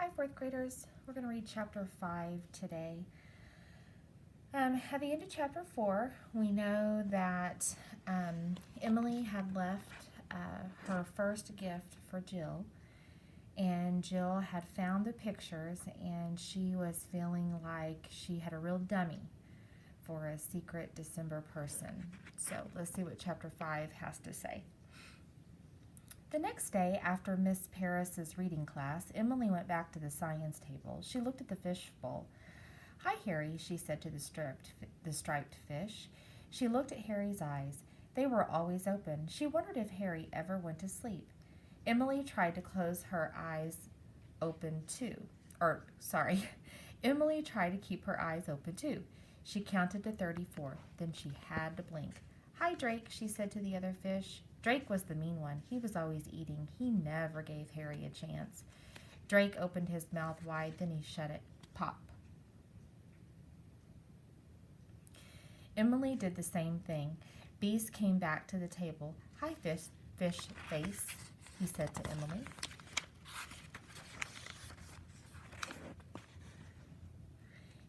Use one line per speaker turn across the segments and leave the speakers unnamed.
Hi, fourth graders. We're going to read chapter 5 today. At the end of chapter 4, we know that Emily had left her first gift for Jill, and Jill had found the pictures, and she was feeling like she had a real dummy for a secret December person. So let's see what chapter 5 has to say. The next day, after Miss Paris's reading class, Emily went back to the science table. She looked at the fish bowl. "Hi, Harry," she said to the striped fish. She looked at Harry's eyes. They were always open. She wondered if Harry ever went to sleep. Emily tried to close her eyes open too. Emily tried to keep her eyes open too. She counted to 34. Then she had to blink. "Hi, Drake," she said to the other fish. Drake was the mean one. He was always eating. He never gave Harry a chance. Drake opened his mouth wide, then he shut it. Pop. Emily did the same thing. Beast came back to the table. "Hi, fish face," he said to Emily.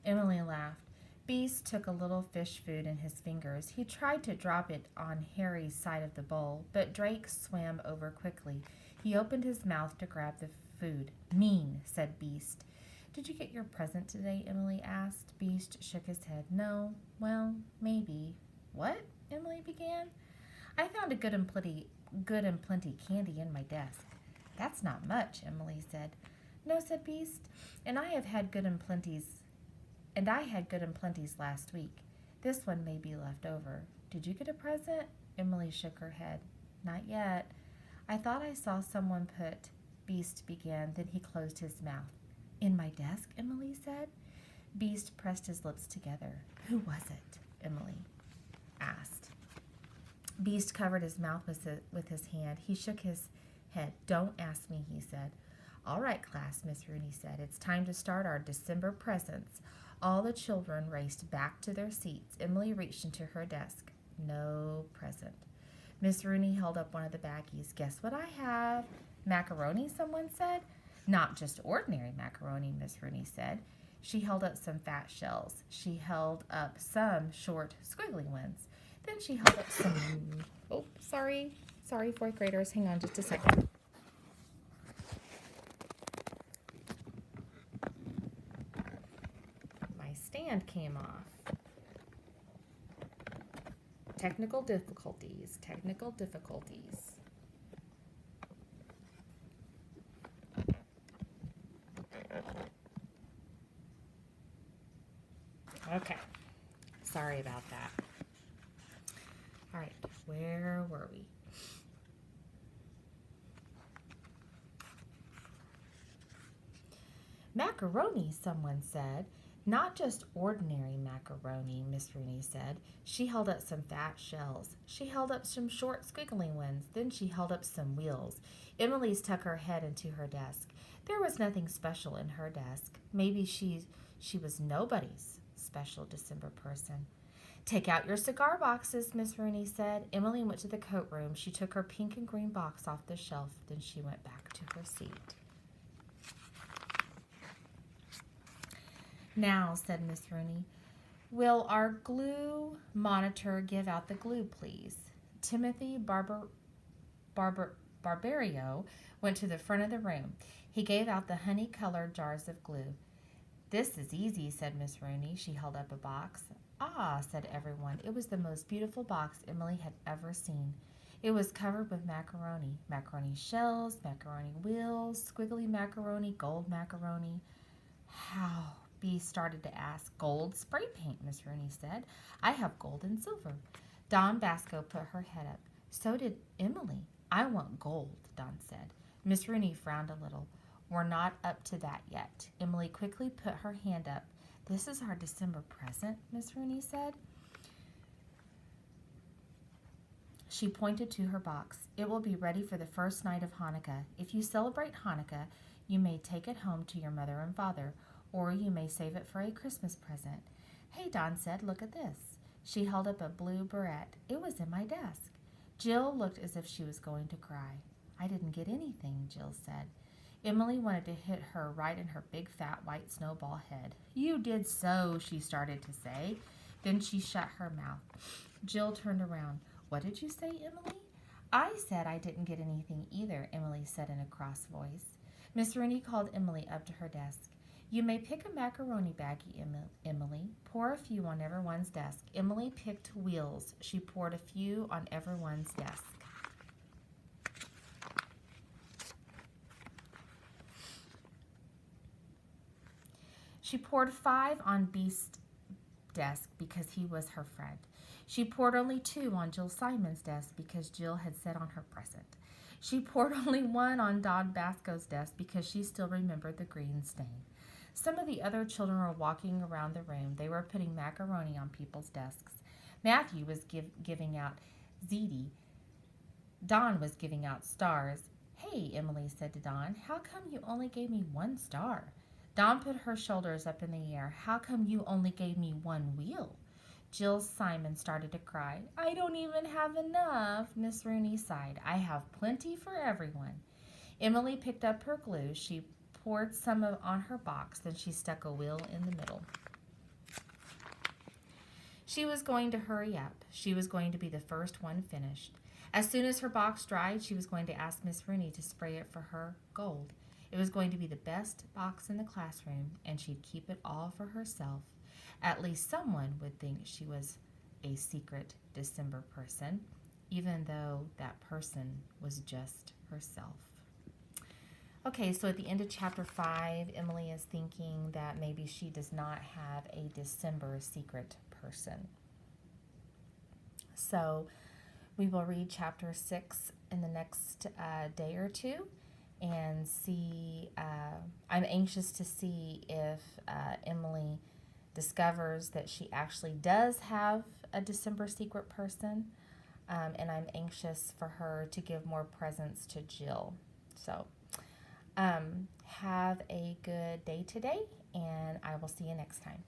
Emily laughed. Beast took a little fish food in his fingers. He tried to drop it on Harry's side of the bowl, but Drake swam over quickly. He opened his mouth to grab the food. "Mean," said Beast. "Did you get your present today?" Emily asked. Beast shook his head. "No. Well, maybe." "What?" Emily began. "I found a good and plenty candy in my desk." "That's not much," Emily said. "No," said Beast. I had good and plenties last week. This one may be left over. Did you get a present?" Emily shook her head. "Not yet. I thought I saw someone put," Beast began, then he closed his mouth. "In my desk?" Emily said. Beast pressed his lips together. "Who was it?" Emily asked. Beast covered his mouth with his hand. He shook his head. "Don't ask me," he said. "All right, class," Miss Rooney said. "It's time to start our December presents." All the children raced back to their seats. Emily reached into her desk. No present. Miss Rooney held up one of the baggies. "Guess what I have?" "Macaroni," someone said. "Not just ordinary macaroni," Miss Rooney said. She held up some fat shells. She held up some short, squiggly ones. Then she held up some... Oh, sorry, fourth graders. Hang on just a second. My stand came off. Technical difficulties. Okay, sorry about that. All right, where were we? "Macaroni," someone said. "Not just ordinary macaroni," Miss Rooney said. She held up some fat shells. She held up some short, squiggly ones. Then she held up some wheels. Emily stuck her head into her desk. There was nothing special in her desk. Maybe she was nobody's special December person. "Take out your cigar boxes," Miss Rooney said. Emily went to the coat room. She took her pink and green box off the shelf. Then she went back to her seat. "Now," said Miss Rooney, "will our glue monitor give out the glue, please?" Timothy Barbario went to the front of the room. He gave out the honey-colored jars of glue. "This is easy," said Miss Rooney. She held up a box. "Ah," said everyone. It was the most beautiful box Emily had ever seen. It was covered with macaroni shells, macaroni wheels, squiggly macaroni, gold macaroni. "How?" Beast started to ask. "Gold spray paint," Miss Rooney said. "I have gold and silver." Dawn Basco put her head up. So did Emily. "I want gold," Dawn said. Miss Rooney frowned a little. "We're not up to that yet." Emily quickly put her hand up. "This is our December present," Miss Rooney said. She pointed to her box. "It will be ready for the first night of Hanukkah. If you celebrate Hanukkah, you may take it home to your mother and father, or you may save it for a Christmas present." "Hey," Dawn said, "look at this." She held up a blue beret. "It was in my desk." Jill looked as if she was going to cry. "I didn't get anything," Jill said. Emily wanted to hit her right in her big fat white snowball head. "You did so," she started to say. Then she shut her mouth. Jill turned around. "What did you say, Emily?" "I said I didn't get anything either," Emily said in a cross voice. Miss Rooney called Emily up to her desk. "You may pick a macaroni baggie, Emily. Pour a few on everyone's desk." Emily picked wheels. She poured a few on everyone's desk. She poured 5 on Beast's desk because he was her friend. She poured only 2 on Jill Simon's desk because Jill had sat on her present. She poured only 1 on Don Basco's desk because she still remembered the green stain. Some of the other children were walking around the room. They were putting macaroni on people's desks. Matthew was giving out ziti. Don was giving out stars. "Hey," Emily said to Don, "how come you only gave me 1 star?" Dawn put her shoulders up in the air. "How come you only gave me 1 wheel?" Jill Simon started to cry. "I don't even have enough." Miss Rooney sighed. "I have plenty for everyone." Emily picked up her glue. She poured some on her box, then she stuck a wheel in the middle. She was going to hurry up. She was going to be the first one finished. As soon as her box dried, she was going to ask Miss Rooney to spray it for her gold. It was going to be the best box in the classroom, and she'd keep it all for herself. At least someone would think she was a secret December person, even though that person was just herself. Okay, so at the end of chapter 5, Emily is thinking that maybe she does not have a December secret person. So we will read chapter 6 in the next day or two and see. I'm anxious to see if Emily discovers that she actually does have a December secret person, and I'm anxious for her to give more presents to Jill. So have a good day today, and I will see you next time.